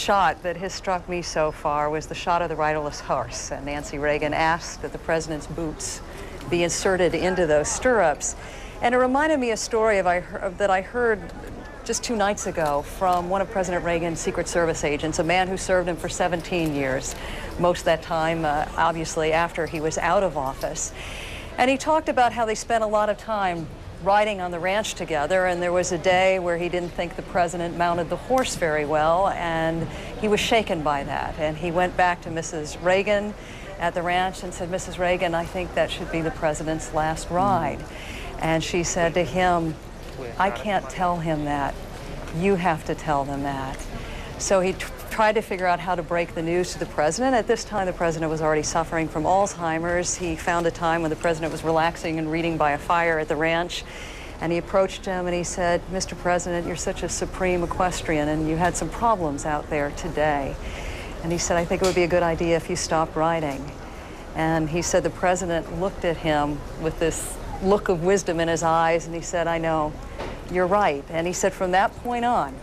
shot that has struck me so far was the shot of the riderless horse. And Nancy Reagan asked that the president's boots be inserted into those stirrups. And it reminded me a story that I heard just 2 nights ago from one of President Reagan's Secret Service agents, a man who served him for 17 years, most of that time, obviously, after he was out of office. And he talked about how they spent a lot of time riding on the ranch together, and there was a day where he didn't think the president mounted the horse very well, and he was shaken by that. And he went back to Mrs. Reagan at the ranch and said, "Mrs. Reagan, I think that should be the president's last ride." And she said to him, "I can't tell him that. You have to tell them that." So he tried to figure out how to break the news to the president. At this time, the president was already suffering from Alzheimer's. He found a time when the president was relaxing and reading by a fire at the ranch. And he approached him and he said, "Mr. President, you're such a supreme equestrian and you had some problems out there today." And he said, "I think it would be a good idea if you stopped riding." And he said the president looked at him with this look of wisdom in his eyes, and he said, "I know, you're right." And he said from that point on,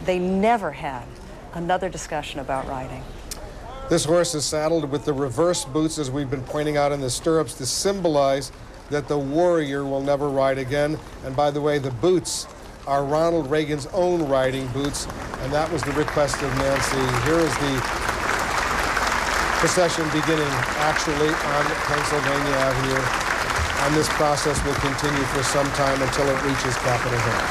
they never had another discussion about riding. This horse is saddled with the reverse boots, as we've been pointing out, in the stirrups to symbolize that the warrior will never ride again. And by the way, the boots are Ronald Reagan's own riding boots, and that was the request of Nancy. Here is the procession beginning actually on Pennsylvania Avenue. And this process will continue for some time until it reaches Capitol Hill.